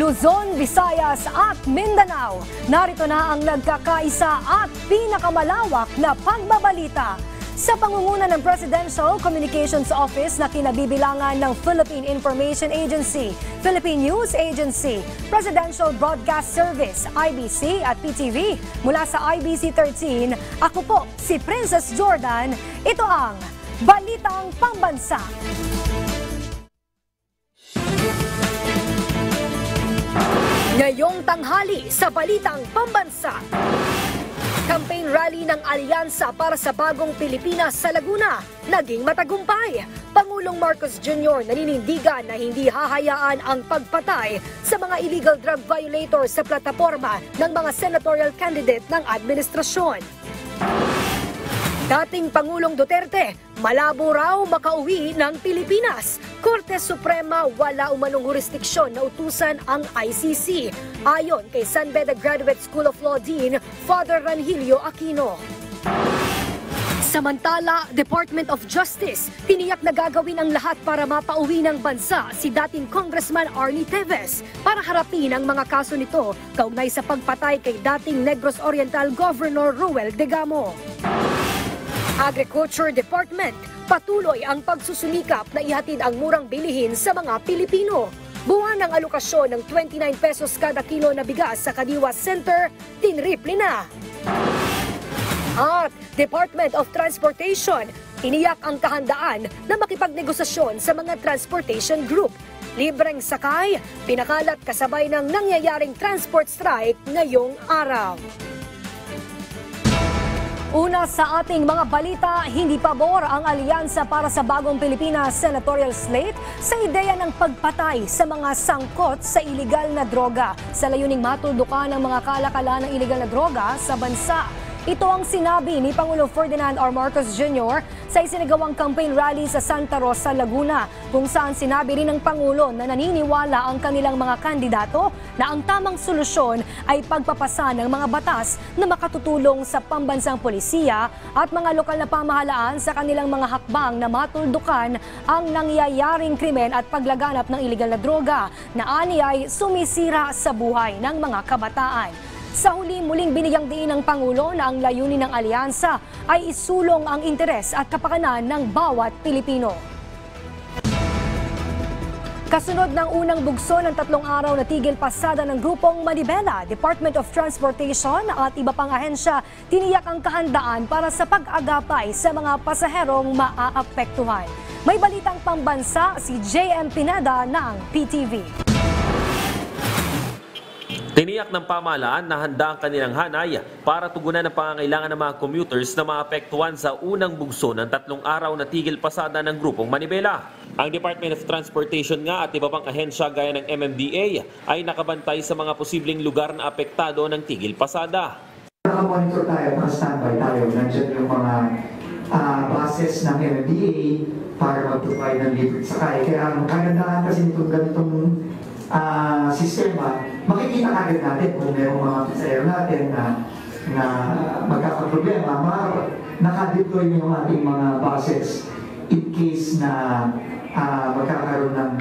Luzon, Visayas at Mindanao. Narito na ang nagkakaisa at pinakamalawak na pagbabalita. Sa pangunguna ng Presidential Communications Office na kinabibilangan ng Philippine Information Agency, Philippine News Agency, Presidential Broadcast Service, IBC at PTV. Mula sa IBC 13, ako po si Princess Jordan. Ito ang Balitang Pambansa. Ngayong tanghali sa Balitang Pambansa. Campaign rally ng Alyansa para sa Bagong Pilipinas sa Laguna naging matagumpay. Pangulong Marcos Jr. naninindigan na hindi hahayaan ang pagpatay sa mga illegal drug violators sa plataporma ng mga senatorial candidate ng administrasyon. Dating Pangulong Duterte, malabo raw makauwi ng Pilipinas. Korte Suprema wala umanong jurisdiksyon na utusan ang ICC. Ayon kay San Beda Graduate School of Law Dean, Father Ranhilio Aquino. Samantala, Department of Justice, tiniyak na gagawin ang lahat para mapauwi ng bansa si dating Congressman Arnie Teves para harapin ang mga kaso nito kaugnay sa pagpatay kay dating Negros Oriental Governor Ruel Degamo. Agriculture Department, patuloy ang pagsusumikap na ihatid ang murang bilihin sa mga Pilipino. Buwan ng alokasyon ng 29 pesos kada kilo na bigas sa Kadiwa Center, tinriple na. At Department of Transportation, tiniyak ang kahandaan na makipagnegosasyon sa mga transportation group. Libreng sakay, pinakalat kasabay ng nangyayaring transport strike ngayong araw. Una sa ating mga balita, hindi pabor ang Alyansa para sa Bagong Pilipinas senatorial slate sa ideya ng pagpatay sa mga sangkot sa iligal na droga sa layuning matuldukan ng mga kalakalan ng iligal na droga sa bansa. Ito ang sinabi ni Pangulong Ferdinand R. Marcos Jr. sa isinagawang campaign rally sa Santa Rosa, Laguna, kung saan sinabi rin ng Pangulo na naniniwala ang kanilang mga kandidato na ang tamang solusyon ay pagpapasa ng mga batas na makatutulong sa pambansang polisiya at mga lokal na pamahalaan sa kanilang mga hakbang na matuldukan ang nangyayaring krimen at paglaganap ng iligal na droga na ani ay sumisira sa buhay ng mga kabataan. Sa huli, muling binigyang diin ng Pangulo na ang layunin ng alyansa ay isulong ang interes at kapakanan ng bawat Pilipino. Kasunod ng unang bugso ng 3 araw na tigil pasada ng grupong Manibela, Department of Transportation at iba pang ahensya, tiniyak ang kahandaan para sa pag-agapay sa mga pasaherong maaapektuhan. May balitang pambansa si JM Pineda ng PTV. Tiniyak ng pamahalaan na handa ang kanilang hanay para tugunan ang pangangailangan ng mga commuters na maapektuhan sa unang bugso ng 3 araw na tigil pasada ng grupong Manibela. Ang Department of Transportation nga at iba pang ahensya gaya ng MMDA ay nakabantay sa mga posibleng lugar na apektado ng tigil pasada. Naka-monitor tayo, naka-standby tayo. Nandiyan yung mga buses ng MMDA para mag-provide ng libreng sakay. Kaya ang kagandahan kasi nitong ganitong sistema, makikita agad natin kung mayroong mga pasahero natin na magkakaproblema, naka-deploy yung ating mga buses in case na magkakaroon ng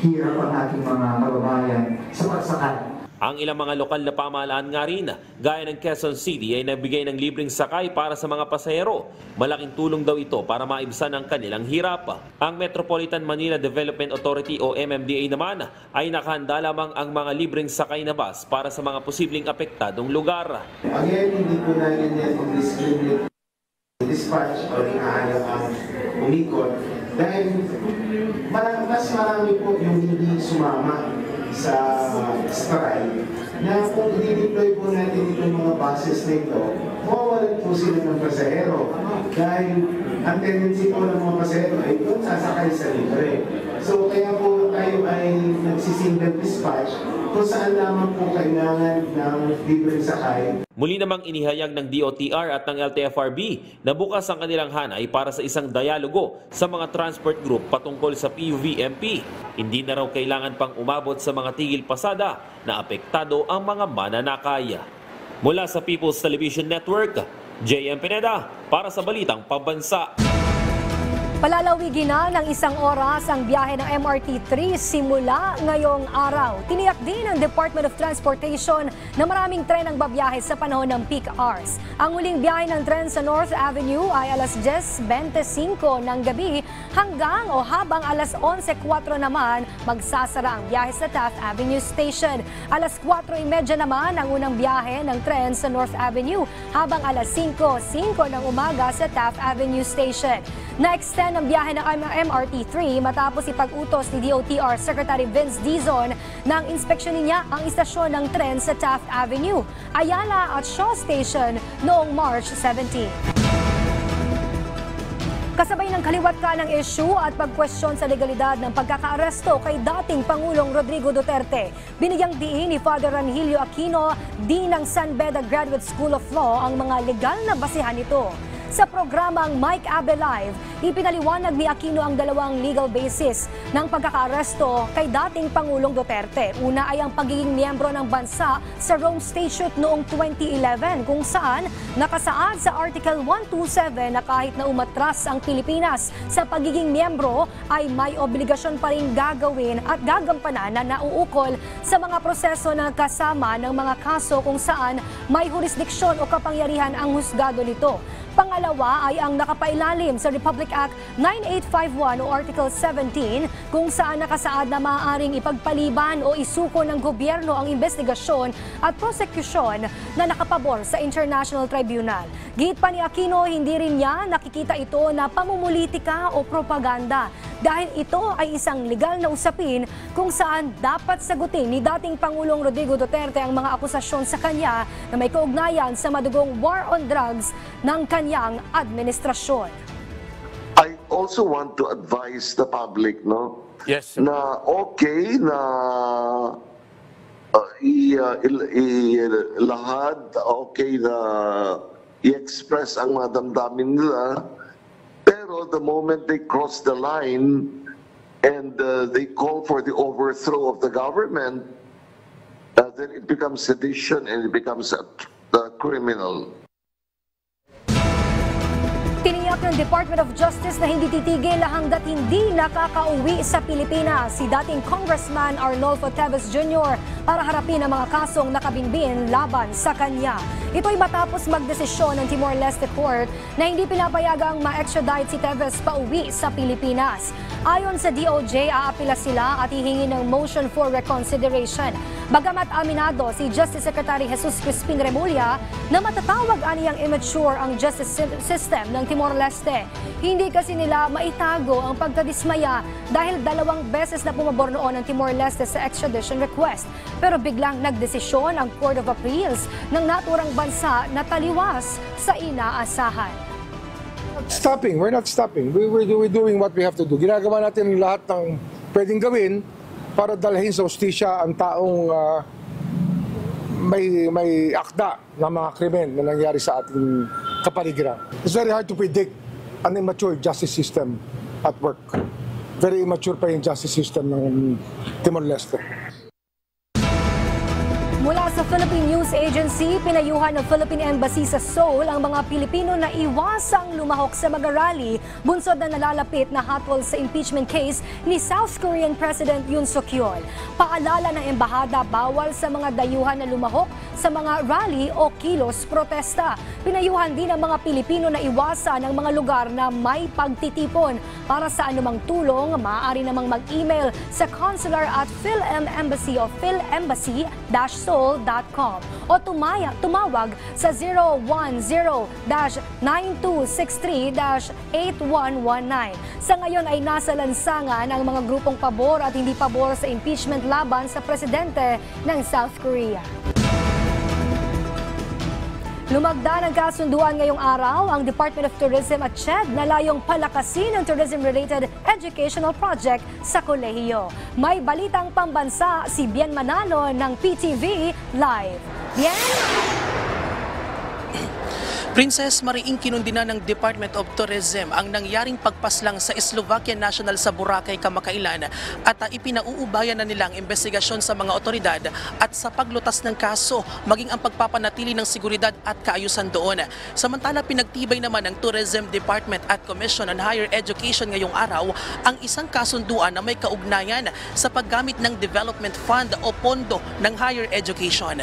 hirap ang ating mga kababayan sa pagsakay. Ang ilang mga lokal na pamahalaan nga rin, gaya ng Quezon City, ay nagbigay ng libreng sakay para sa mga pasahero. Malaking tulong daw ito para maibsan ang kanilang hirap. Ang Metropolitan Manila Development Authority o MMDA naman ay nakahanda lamang ang mga libreng sakay na bus para sa mga posibleng apektadong lugar. Again, hindi po namin yan mag-discriminate dispatch o inaayang ang umikot dahil mas marami po yung hindi sumama sa strike na kung i-deploy po natin itong mga buses na ito, mawawalan po sila ng pasahero dahil ang tendency po ng mga pasahero ay doon sasakay sa libre. So kaya po tayo ay nagsisingle dispatch kung saan naman po kailangan ng libreng sakay. Muli namang inihayag ng DOTR at ng LTFRB na bukas ang kanilang hanay para sa isang dialogo sa mga transport group patungkol sa PUV-MP. Hindi na raw kailangan pang umabot sa mga tigil pasada na apektado ang mga mananakay. Mula sa People's Television Network, JM Pineda para sa Balitang Pambansa. Palalawigin na ng 1 oras ang biyahe ng MRT-3 simula ngayong araw. Tiniyak din ng Department of Transportation na maraming tren ang babiyahe sa panahon ng peak hours. Ang huling biyahe ng tren sa North Avenue ay alas 10:25 ng gabi hanggang o habang alas 11:04 naman magsasara ang biyahe sa Taft Avenue Station. Alas 4:30 naman ang unang biyahe ng tren sa North Avenue habang alas 5:05 ng umaga sa Taft Avenue Station. Na-extend ang biyahe ng MRT-3 matapos ipag-utos ni DOTR Secretary Vince Dizon nang inspeksyonin niya ang istasyon ng tren sa Taft Avenue, Ayala at Shaw Station noong March 17. Kasabay ng kaliwat ka ng issue at pagkwestiyon sa legalidad ng pagkakaaresto kay dating Pangulong Rodrigo Duterte, binigyang diin ni Father Ranhilio Aquino, Dean ng San Beda Graduate School of Law, ang mga legal na basihan nito. Sa programang Mike Abe Live, ipinaliwanag ni Aquino ang dalawang legal basis ng pagkakaaresto kay dating Pangulong Duterte. Una ay ang pagiging miyembro ng bansa sa Rome Statute noong 2011 kung saan nakasaad sa Article 127 na kahit na umatras ang Pilipinas sa pagiging miyembro ay may obligasyon pa rin gagawin at gagampanan na nauukol sa mga proseso na kasama ng mga kaso kung saan may jurisdiksyon o kapangyarihan ang husgado nito. Pangalawa ay ang nakapailalim sa Republic Act 9851 o Article 17 kung saan nakasaad na maaaring ipagpaliban o isuko ng gobyerno ang investigasyon at prosekusyon na nakapabor sa International Tribunal. Gihit pa ni Aquino, hindi rin niya nakikita ito na pamumulitika o propaganda dahil ito ay isang legal na usapin kung saan dapat sagutin ni dating Pangulong Rodrigo Duterte ang mga akusasyon sa kanya na may kaugnayan sa madugong war on drugs ng kanyang administrasyon. I also want to advise the public, no? Yes, sir. Na okay na lahat, okay na i-express ang mga damdamin nila, pero the moment they cross the line and they call for the overthrow of the government, then it becomes sedition and it becomes a criminal. Tiniyak ng Department of Justice na hindi titigil hanggat hindi nakakauwi sa Pilipinas si dating Congressman Arnolfo Teves Jr. para harapin ang mga kasong nakabinbin laban sa kanya. Ito'y matapos magdesisyon ng Timor-Leste Court na hindi pinapayagang ma-extradite si Teves pauwi sa Pilipinas. Ayon sa DOJ, aapila sila at hihingi ng motion for reconsideration. Bagamat aminado si Justice Secretary Jesus Crispin Remulla na matatawag aniyang immature ang justice system ng Timor-Leste. Hindi kasi nila maitago ang pagkadismaya dahil 2 beses na pumabor noon ang Timor-Leste sa extradition request. Pero biglang nagdesisyon ang Court of Appeals ng naturang bansa na taliwas sa inaasahan. We're not stopping. We're doing what we have to do. Ginagawa natin lahat ng pwedeng gawin para dalhin sa hustisya ang taong may akda ng mga krimen na nangyari sa ating kapaligiran. It's very hard to predict an immature justice system at work. Very immature pa yung justice system ng Timor-Leste. Mula sa Philippine News Agency, pinayuhan ng Philippine Embassy sa Seoul ang mga Pilipino na iwasang lumahok sa mga rally bunsod na nalalapit na hatol sa impeachment case ni South Korean President Yoon Suk-yeol. Paalala ng embahada, bawal sa mga dayuhan na lumahok sa mga rally o kilos protesta. Pinayuhan din ang mga Pilipino na iwasan ang mga lugar na may pagtitipon. Para sa anumang tulong, maaari namang mag-email sa consular at PhilEmbassy o philembassy-seoul.com o tumawag sa 010-9263-8119. Sa ngayon ay nasa lansangan ang mga grupong pabor at hindi pabor sa impeachment laban sa presidente ng South Korea. Lumagda ng kasunduan ngayong araw ang Department of Tourism at CHED na layong palakasin ang tourism-related educational project sa kolehiyo. May balitang pambansa si Bien Manalo ng PTV Live. Bien? Princess Mariing kinundina ng Department of Tourism ang nangyaring pagpaslang sa Slovakia National sa Boracay kamakailan at ipinauubayan na nilang investigasyon sa mga otoridad at sa paglutas ng kaso maging ang pagpapanatili ng seguridad at kaayusan doon. Samantala pinagtibay naman ng Tourism Department at Commission on Higher Education ngayong araw ang isang kasunduan na may kaugnayan sa paggamit ng Development Fund o pondo ng higher education.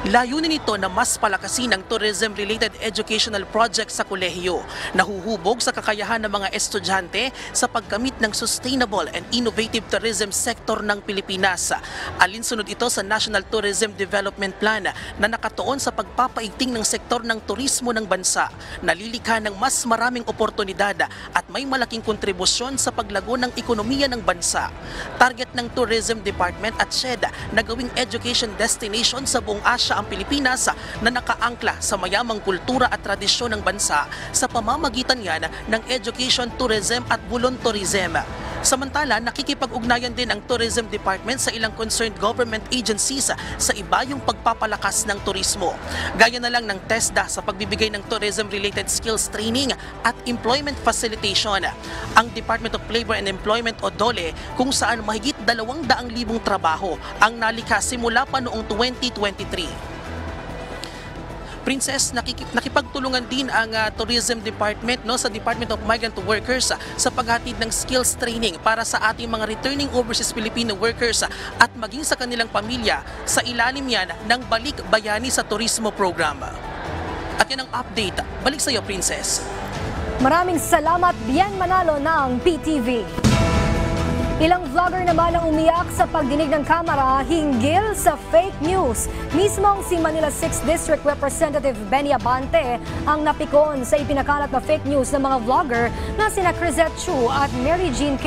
Layunin nito na mas palakasin ang tourism-related educational projects sa kolehiyo, nahuhubog sa kakayahan ng mga estudyante sa pagkamit ng sustainable and innovative tourism sector ng Pilipinas. Alinsunod ito sa National Tourism Development Plan na nakatuon sa pagpapaigting ng sektor ng turismo ng bansa, nalilikha ng mas maraming oportunidad at may malaking kontribusyon sa paglago ng ekonomiya ng bansa. Target ng Tourism Department at SHED na gawing education destination sa buong Asia ang Pilipinas na nakaangkla sa mayamang kultura at tradisyon ng bansa sa pamamagitan yan ng education, tourism at volunteerism. Samantala, nakikipag-ugnayan din ang Tourism Department sa ilang concerned government agencies sa ibayong pagpapalakas ng turismo. Gaya na lang ng TESDA sa pagbibigay ng tourism-related skills training at employment facilitation. Ang Department of Labor and Employment o DOLE kung saan mahigit 200,000 trabaho ang nalikha simula pa noong 2023. Princess, nakipagtulungan din ang Tourism Department sa Department of Migrant Workers sa paghatid ng skills training para sa ating mga returning overseas Filipino workers at maging sa kanilang pamilya sa ilalim yan ng Balik Bayani sa Turismo Program. At yan ang update. Balik sa iyo, Princess. Maraming salamat, Bien Manalo ng PTV. Ilang vlogger naman ang umiyak sa pagdinig ng kamera hinggil sa fake news. Mismong si Manila 6th District Representative Benny Abante ang napikon sa ipinakalat na fake news ng mga vlogger na sina Crisette Chu at Mary Jean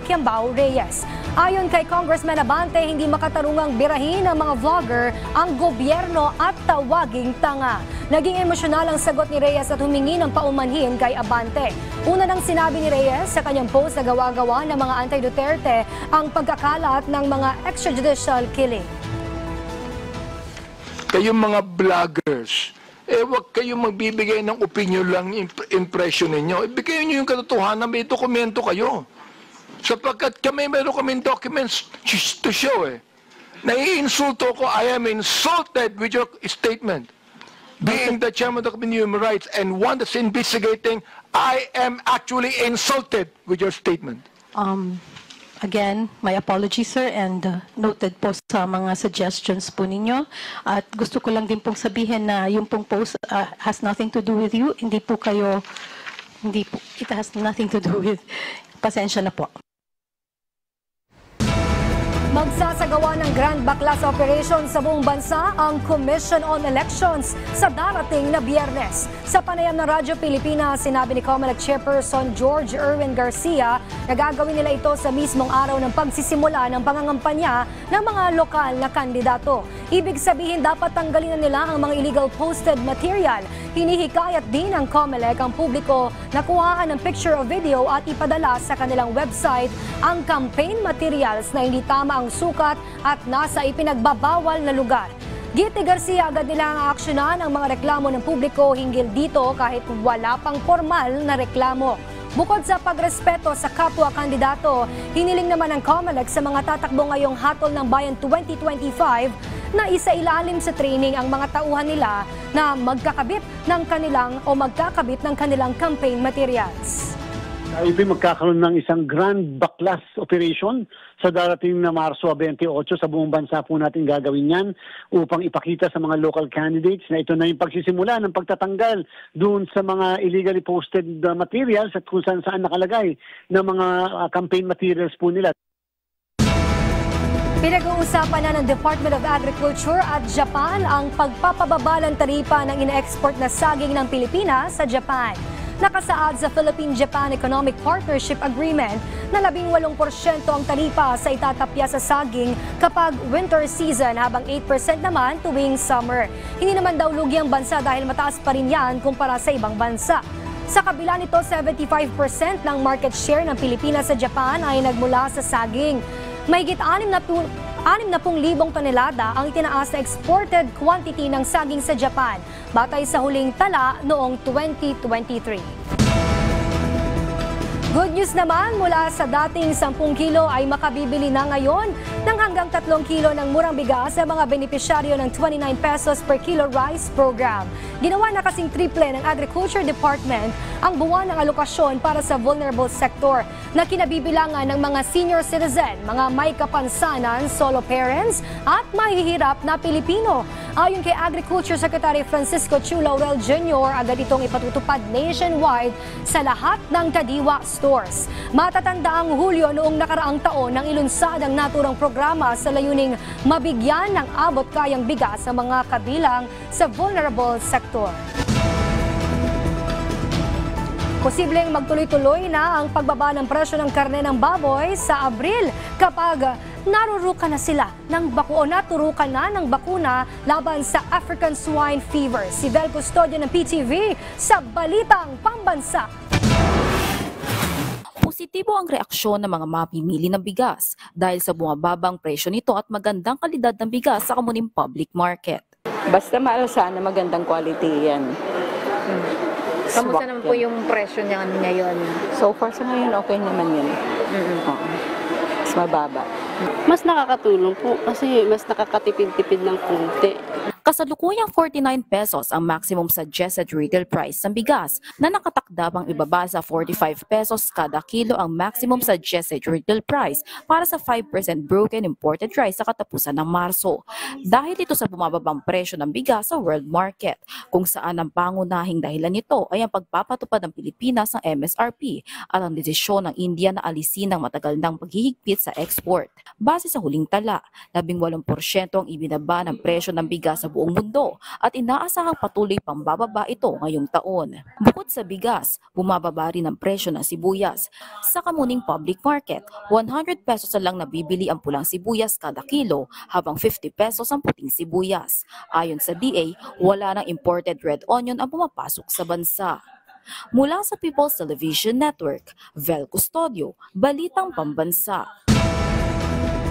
Kiambao Reyes. Ayon kay Congressman Abante, hindi makatarungang birahin ng mga vlogger ang gobyerno at tawaging tanga. Naging emosyonal ang sagot ni Reyes at humingi ng paumanhin kay Abante. Una nang sinabi ni Reyes sa kanyang post na gawa-gawa ng mga anti-Duterte ang pagkakalat ng mga extrajudicial killing. Kayong mga vloggers, huwag kayong magbibigay ng opinion lang, impression ninyo. Ibigay nyo yung katotohanan, may dokumento kayo. Sapagkat meron kaming documents to show Naiinsulto ko, I am insulted with your statement. Being the chairman of the Committee on Human Rights and one that's investigating, I am actually insulted with your statement. Again, my apologies, sir, and noted po sa mga suggestions po ninyo. At gusto ko lang din pong sabihin na yung pong post has nothing to do with you. It has nothing to do with, pasensya na po. Magsasagawa ng Grand Baklas Operation sa buong bansa ang Commission on Elections sa darating na Biyernes. Sa panayam ng Radyo Pilipinas, sinabi ni COMELEC Chairperson George Erwin Garcia na gagawin nila ito sa mismong araw ng pagsisimula ng pangangampanya ng mga lokal na kandidato. Ibig sabihin dapat tanggalin na nila ang mga illegal posted material. Hinihikayat din ng COMELEC ang publiko na kuhaan ng picture o video at ipadala sa kanilang website ang campaign materials na hindi tama ang sukat at nasa ipinagbabawal na lugar. Giti Garcia, agad nilang aaksyonan ang mga reklamo ng publiko hinggil dito kahit wala pang formal na reklamo. Bukod sa pagrespeto sa kapwa kandidato, hiniling naman ng COMELEC sa mga tatakbo ngayong Hatol ng Bayan 2025 na isailalim sa training ang mga tauhan nila na magkakabit ng kanilang campaign materials. IB magkakaroon ng isang Grand Baklas Operation sa darating na Marso 28 sa buong bansa po natin gagawin yan upang ipakita sa mga local candidates na ito na yung pagsisimula ng pagtatanggal doon sa mga illegally posted materials at kung saan nakalagay na mga campaign materials po nila. Pinag-uusapan na ng Department of Agriculture at Japan ang pagpapababa ng taripa ng ina-export na saging ng Pilipinas sa Japan. Nakasaad sa Philippine-Japan Economic Partnership Agreement na 18% ang taripa sa itatapya sa saging kapag winter season habang 8% naman tuwing summer. Hindi naman daw lugi ang bansa dahil mataas pa rin yan kumpara sa ibang bansa. Sa kabila nito, 75% ng market share ng Pilipinas sa Japan ay nagmula sa saging. Mahigit 60,000 tonelada ang itinaas na exported quantity ng saging sa Japan, batay sa huling tala noong 2023. Good news naman, mula sa dating 10 kilo ay makabibili na ngayon ng hanggang 3 kilo ng murang bigas sa mga benepisyaryo ng 29 pesos per kilo rice program. Ginawa na kasing triple ng Agriculture Department ang buwan ng alokasyon para sa vulnerable sector na kinabibilangan ng mga senior citizen, mga may kapansanan, solo parents at mahihirap na Pilipino. Ayon kay Agriculture Secretary Francisco Chu Laurel Jr., agad itong ipatutupad nationwide sa lahat ng Kadiwa stores. Matatanda ang Hulyo noong nakaraang taon nang ilunsad ang naturang programa sa layuning mabigyan ng abot kayang bigas sa mga kabilang sa vulnerable sector. Posibleng magtuloy-tuloy na ang pagbaba ng presyo ng karne ng baboy sa Abril kapag naturukan na ng bakuna laban sa African Swine Fever. Si Vel Custodio ng PTV sa Balitang Pambansa. Positibo ang reaksyon ng mga mamimili ng bigas dahil sa bumababang presyo nito at magandang kalidad ng bigas sa kamuning public market. Basta mahal sana magandang quality yan. Kamusta naman po yung presyo niya ngayon? So far sa ngayon, okay naman yun. Mas mababa. Mas nakakatulong po kasi mas nakakatipid-tipid ng konti. Kasalukuyang 49 pesos ang maximum suggested retail price ng bigas na nakatakda pang ibaba sa 45 pesos kada kilo ang maximum suggested retail price para sa 5% broken imported rice sa katapusan ng Marso. Dahil ito sa bumababang presyo ng bigas sa world market, kung saan ang pangunahing dahilan nito ay ang pagpapatupad ng Pilipinas ng MSRP at ang desisyon ng India na alisin ang matagal ng paghihigpit sa export. Base sa huling tala, 18% ang ibinaba ng presyo ng bigas sa buong mundo at inaasahang patuloy pang bababa ito ngayong taon. Bukod sa bigas, bumababa rin ang presyo ng sibuyas. Sa kamuning public market, 100 pesos na lang nabibili ang pulang sibuyas kada kilo habang 50 pesos ang puting sibuyas. Ayon sa DA, wala nang imported red onion ang pumapasok sa bansa. Mula sa People's Television Network, Vel Custodio, Balitang Pambansa.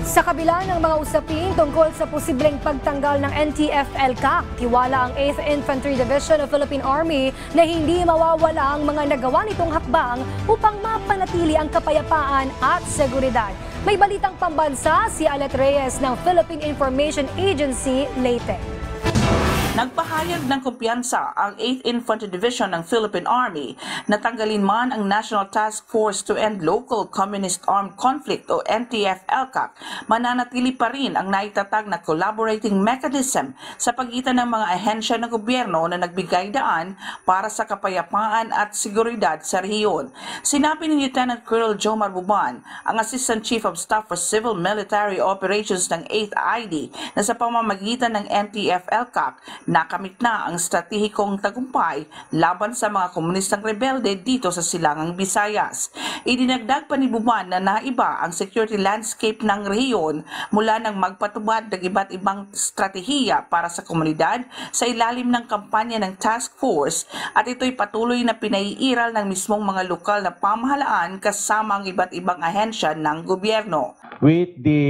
Sa kabila ng mga usapin tungkol sa posibleng pagtanggal ng NTF-ELCAC, tiwala ang 8th Infantry Division of Philippine Army na hindi mawawala ang mga nagawa nitong hakbang upang mapanatili ang kapayapaan at seguridad. May balitang pambansa si Alet Reyes ng Philippine Information Agency, Leyte. Nagpahayag ng kumpiyansa ang 8th Infantry Division ng Philippine Army na tanggalin man ang National Task Force to End Local Communist Armed Conflict o NTF-ELCAC, mananatili pa rin ang naitatag na collaborating mechanism sa pagitan ng mga ahensya ng gobyerno na nagbigay daan para sa kapayapaan at seguridad sa rehiyon. Sinabi ni Lieutenant Colonel Jomar Buban, ang Assistant Chief of Staff for Civil Military Operations ng 8th ID, na sa pamamagitan ng NTF-ELCAC, nakamit na ang stratehikong tagumpay laban sa mga komunistang rebelde dito sa Silangang Visayas. Idinagdag pa ni Buban na naiba ang security landscape ng rehiyon mula nang magpatubad ng iba't ibang stratehiya para sa komunidad sa ilalim ng kampanya ng task force at ito'y patuloy na pinaiiral ng mismong mga lokal na pamahalaan kasama ang iba't ibang ahensya ng gobyerno. With the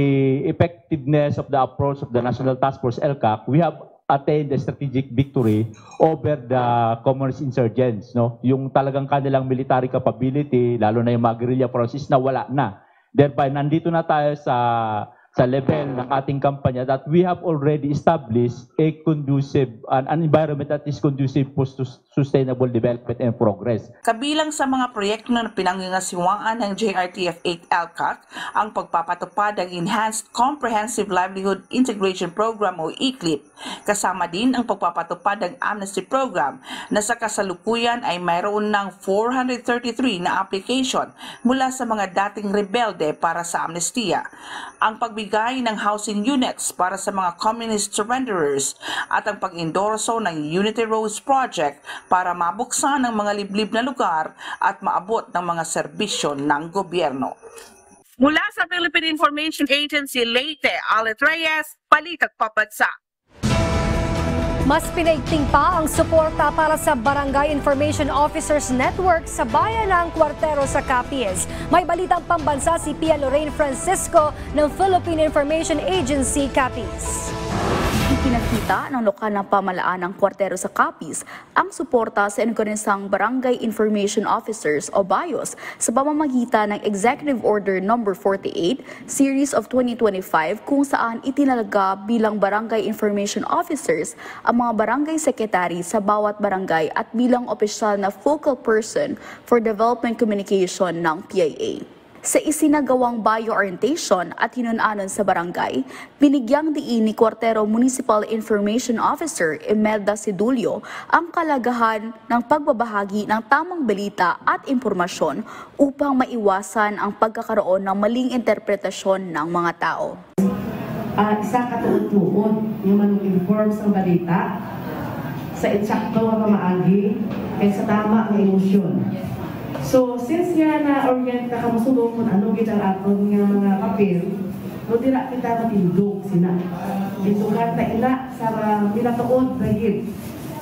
effectiveness of the approach of the National Task Force ELCAC, we have attained the strategic victory over the communist insurgents, no? Yung talagang kanilang military capability, lalo na yung mga guerrilla forces na wala na. Thereby, nandito na tayo sa level ng ating kampanya that we have already established a conducive, an environment that is conducive to sustainable development and progress. Kabilang sa mga proyekto na pinangangasiwaan ng JRTF-8 ELCAC ang pagpapatupad ng Enhanced Comprehensive Livelihood Integration Program o ECLIP. Kasama din ang pagpapatupad ng Amnesty Program na sa kasalukuyan ay mayroon ng 433 na application mula sa mga dating rebelde para sa amnestiya. Ang pagbigay ng housing units para sa mga communist surrenderers at ang pag-endorso ng Unity Rose Project para mabuksan ang mga liblib na lugar at maabot ng mga serbisyo ng gobyerno. Mula sa Philippine Information Agency, Leyte, Alet Reyes, Balitang Pambansa. Mas pinaigting pa ang suporta para sa Barangay Information Officers Network sa bayan ng Cuartero sa Capiz. May balitang pambansa si Pia Lorraine Francisco ng Philippine Information Agency, Capiz. Ipinakita ng lokal na pamahalaan ng Cuartero sa Capiz ang suporta sa organisang Barangay Information Officers o BIOS sa pamamagitan ng Executive Order No. 48, Series of 2025 kung saan itinalaga bilang Barangay Information Officers ang mga barangay secretary sa bawat barangay at bilang opisyal na focal person for development communication ng PIA. Sa isinagawang bio-orientation at hinunanon sa barangay, binigyang diin ni Cuartero Municipal Information Officer Imelda Sidulio ang kalagahan ng pagbabahagi ng tamang balita at impormasyon upang maiwasan ang pagkakaroon ng maling interpretasyon ng mga tao. Isa katuod-tuod yung manong-inform sa balita sa insakto nga maagi kay sa tama ang emosyon. So, since nga na-orient ka kamusulong kung ano gitang aton nga mga papel, no dira kita matindog sina. Ito nga ta ina sa minatuod na gid.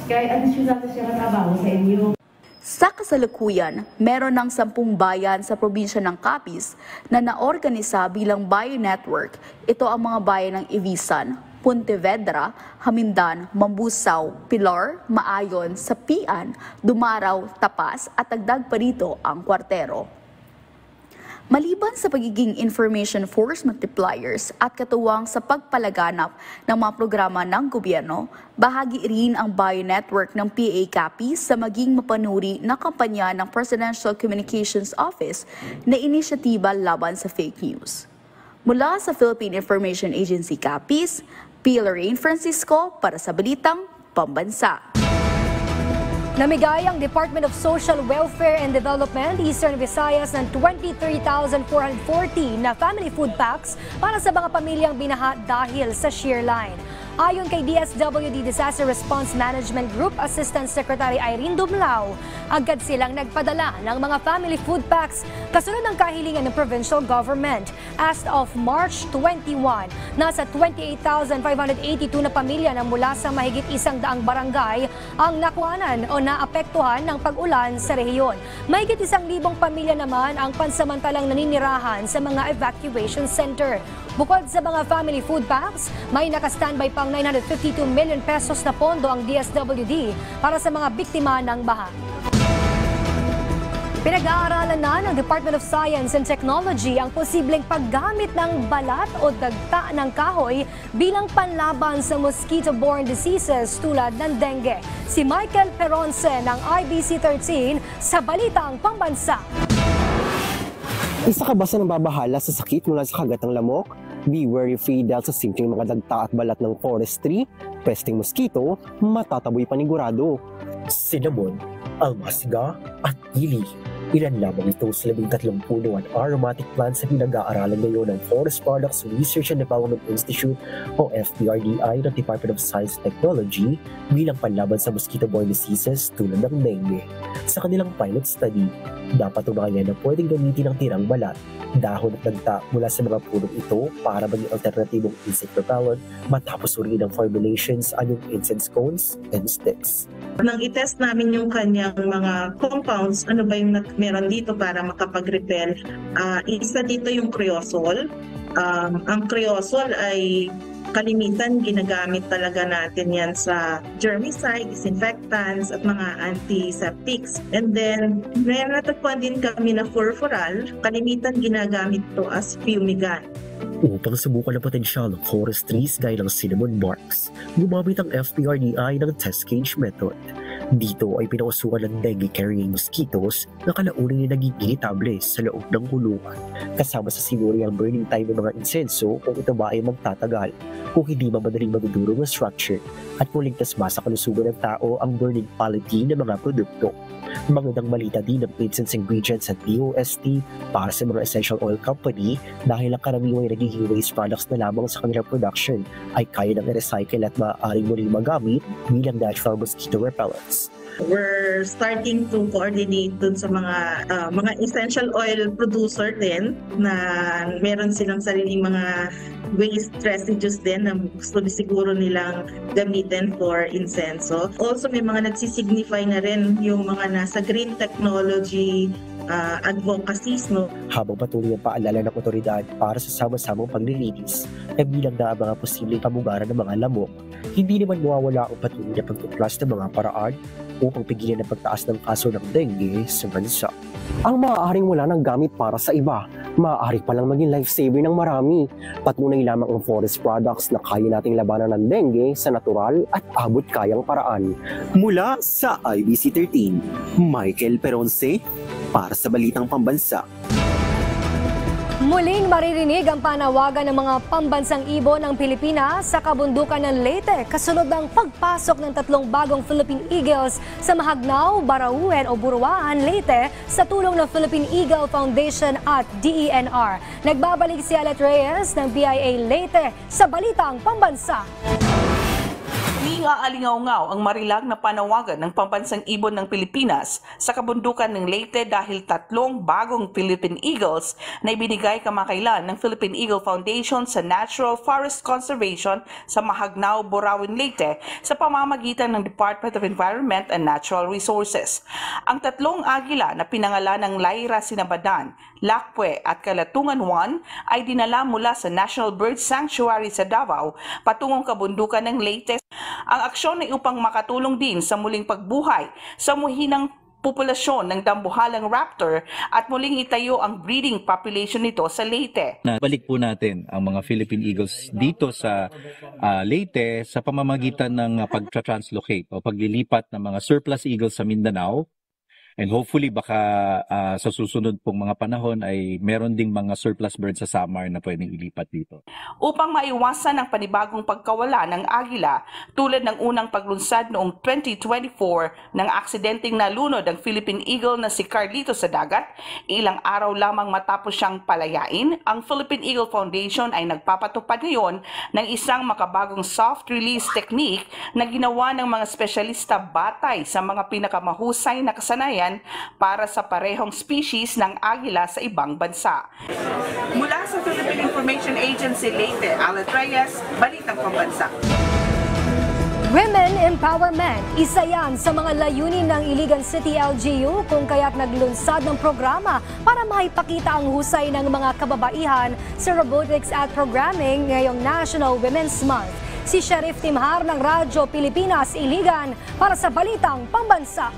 Kaya additional na siya trabaho sa inyo. Sa kasalukuyan, meron ng 10 bayan sa probinsya ng Capiz na naorganisa bilang Bio Network. Ito ang mga bayan ng Ibisan, Pontevedra, Hamindan, Mambusaw, Pilar, Maayon, Sapian, Dumaraw, Tapas at dagdag pa rito ang Cuartero. Maliban sa pagiging information force multipliers at katuwang sa pagpalaganap ng mga programa ng gobyerno, bahagi rin ang Bio Network ng PA Capiz sa maging mapanuri na kampanya ng Presidential Communications Office na inisyatiba laban sa fake news. Mula sa Philippine Information Agency Capiz, Pia Lorraine Francisco para sa Balitang Pambansa. Namigay ang Department of Social Welfare and Development Eastern Visayas ng 23,440 na family food packs para sa mga pamilyang binaha dahil sa shear line. Ayon kay DSWD Disaster Response Management Group Assistant Secretary Irene Dumlao, agad silang nagpadala ng mga family food packs kasunod ng kahilingan ng provincial government. As of March 21, nasa 28,582 na pamilya na mula sa mahigit 100 barangay ang nakuhanan o naapektuhan ng pag-ulan sa rehiyon. Mahigit 1,000 pamilya naman ang pansamantalang naninirahan sa mga evacuation center. Bukod sa mga family food packs, may naka-standby pang 952 million pesos na pondo ang DSWD para sa mga biktima ng baha. Pinag-aaralan na ng Department of Science and Technology ang posibleng paggamit ng balat o dagta ng kahoy bilang panlaban sa mosquito-borne diseases tulad ng dengue. Si Michael Peronce ng IBC13 sa Balitang Pambansa. Isa ka ba sa nababahala sa sakit mula sa kagat ng lamok? Be worry-free dahil sa simpleng mga dagta at balat ng forestry, pesting mosquito, matataboy panigurado. Cinnamon, almasiga at ili. Ilan lamang ito sa 13 puno at aromatic plants na pinag-aaralan ngayon ng Forest Products Research and Development Institute o FPRDI ng Department of Science and Technology bilang panlaban sa mosquito-borne diseases tulad ng dengue. Sa kanilang pilot study, dapat umayan na pwedeng gamitin ang tirang balat, dahon at dagta mula sa mga punong ito para maging alternatibong insect repellent matapos uriin ang formulations anyong incense cones and sticks. Nang itest namin yung kanyang mga compounds, ano ba yung meron dito para makapag-repel, isa dito yung creosol. Ang creosol ay kalimitan ginagamit talaga natin yan sa germicide, disinfectants at mga antiseptics. And then, may natagpuan din kami na furfural, kalimitan ginagamit to as fumigant. Upang subukan ang potensyal ng forest trees gaya ng cinnamon barks, gumamit ang FPRDI ng test cage method. Dito ay pinausukan ng dengue-carrying mosquitoes na kalaunan ay naging initable sa loob ng kulungan. Kasama sa sinuri ang burning time ng mga insenso kung ito ba ay magtatagal, kung hindi madaling magdudurog ang structure, at kung ligtas ba sa kalusugan ng tao ang burning quality ng mga produkto. Magandang malita din ng incense ingredients at DOST para sa mga essential oil company dahil ang karaniwang nagiging waste products na lamang sa kanilang production ay kaya nang i-recycle at maaaring muling magamit bilang natural mosquito repellents. We're starting to coordinate dun sa mga essential oil producer din na meron silang sariling mga waste residues din na gusto siguro nilang gamitin for insenso. Also, may mga nagsisignify na rin yung mga nasa green technology advocacies, no? Habang patuloy ang paalala ng otoridad para sa sama-samang paglilinis na bilang na ang mga posibleng kamugaran ng mga lamok, hindi naman mawawala ang patuloy na pagtuklas ng mga paraan upang pigilan ang pagtaas ng kaso ng dengue sa bansa. Ang maaaring wala ng gamit para sa iba, maaari palang maging lifesaver ng marami. Patunay lamang ang forest products na kaya nating labanan ng dengue sa natural at abot kayang paraan. Mula sa IBC 13, Michael Peronce, para sa Balitang Pambansa. Muling maririnig ang panawagan ng mga pambansang ibon ng Pilipinas sa kabundukan ng Leyte kasunod ng pagpasok ng 3 bagong Philippine Eagles sa Mahagnao, Barauhen o Buruan, Leyte sa tulong ng Philippine Eagle Foundation at DENR. Nagbabalik si Alet Reyes ng PIA Leyte sa Balitang Pambansa. Aalingaw-ngaw ang marilag na panawagan ng Pambansang Ibon ng Pilipinas sa kabundukan ng Leyte dahil 3 bagong Philippine Eagles na ibinigay kamakailan ng Philippine Eagle Foundation sa Natural Forest Conservation sa Mahagnao, Buruan, Leyte sa pamamagitan ng Department of Environment and Natural Resources. Ang 3 agila na pinangalan ng Lyra Sinabadan, Lakpwe at Kalatungan 1 ay dinala mula sa National Bird Sanctuary sa Davao patungong kabundukan ng Leyte. Ang aksyon ay upang makatulong din sa muling pagbuhay sa muhinang populasyon ng dambuhalang raptor at muling itayo ang breeding population nito sa Leyte. Balik po natin ang mga Philippine Eagles dito sa Leyte sa pamamagitan ng pagtra-translocate o paglilipat ng mga surplus eagles sa Mindanao. And hopefully baka sa susunod pong mga panahon ay meron ding mga surplus birds sa Samar na pwedeng ilipat dito. Upang maiwasan ang panibagong pagkawala ng agila tulad ng unang paglunsad noong 2024 ng aksidenteng nalunod ang Philippine Eagle na si Carlito sa dagat, ilang araw lamang matapos siyang palayain, ang Philippine Eagle Foundation ay nagpapatupad ngayon ng isang makabagong soft release technique na ginawa ng mga espesyalista batay sa mga pinakamahusay na kasanayan para sa parehong species ng agila sa ibang bansa. Mula sa Philippine Information Agency Leyte, Alet Reyes, Balitang Pambansa. Women Empowerment, isa yan sa mga layunin ng Iligan City LGU kung kaya't naglunsad ng programa para maipakita ang husay ng mga kababaihan sa robotics at programming ngayong National Women's Month. Si Sheriff Timhar ng Radyo Pilipinas Iligan para sa Balitang Pambansa.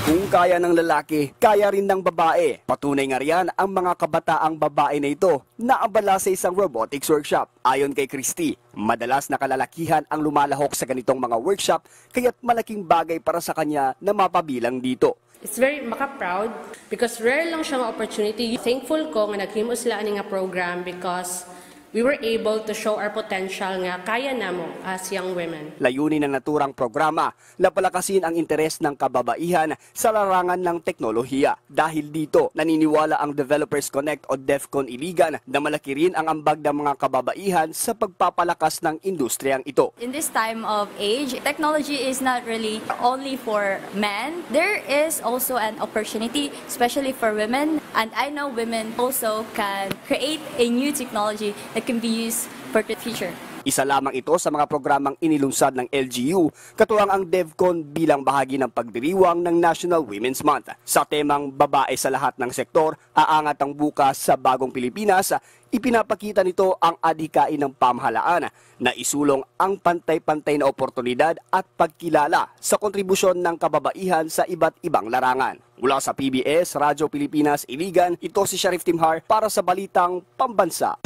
Kung kaya ng lalaki, kaya rin ng babae. Patunay nga riyan ang mga kabataang babae na ito na abala sa isang robotics workshop. Ayon kay Christy, madalas na kalalakihan ang lumalahok sa ganitong mga workshop kaya't malaking bagay para sa kanya na mapabilang dito. It's very maka-proud because rare lang siyang opportunity. Thankful ko nga naghimo sila ani nga program because we were able to show our potential nga kaya namo as young women. Layunin ng naturang programa na palakasin ang interes ng kababaihan sa larangan ng teknolohiya. Dahil dito, naniniwala ang Developers Connect o DEFCON Iligan na malaki rin ang ambag ng mga kababaihan sa pagpapalakas ng industriyang ito. In this time of age, technology is not really only for men. There is also an opportunity, especially for women. And I know women also can create a new technology that can be used for the future. Isa lamang ito sa mga programang inilunsad ng LGU, katuwang ang DevCon bilang bahagi ng pagdiriwang ng National Women's Month. Sa temang babae sa lahat ng sektor, aangat ang bukas sa bagong Pilipinas, ipinapakita nito ang adhikain ng pamahalaan na isulong ang pantay-pantay na oportunidad at pagkilala sa kontribusyon ng kababaihan sa iba't ibang larangan. Mula sa PBS, Radyo Pilipinas, Iligan, ito si Sheriff Timhar para sa Balitang Pambansa.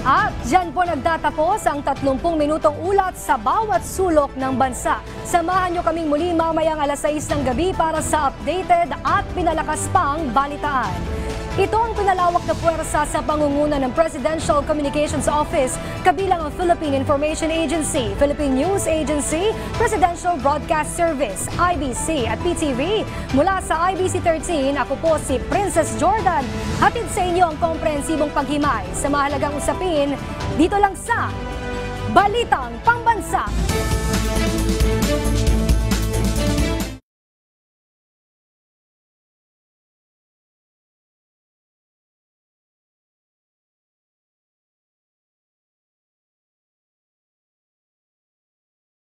At dyan po nagtatapos ang 30 minutong ulat sa bawat sulok ng bansa. Samahan nyo kaming muli mamayang alas 6 ng gabi para sa updated at pinalakas pang balitaan. Ito ang pinalawak na puwersa sa pangunguna ng Presidential Communications Office, kabilang ang Philippine Information Agency, Philippine News Agency, Presidential Broadcast Service, IBC at PTV. Mula sa IBC 13, ako po si Princess Jordan. Hatid sa inyo ang komprehensibong paghimay sa mahalagang usapin dito lang sa Balitang Pambansa.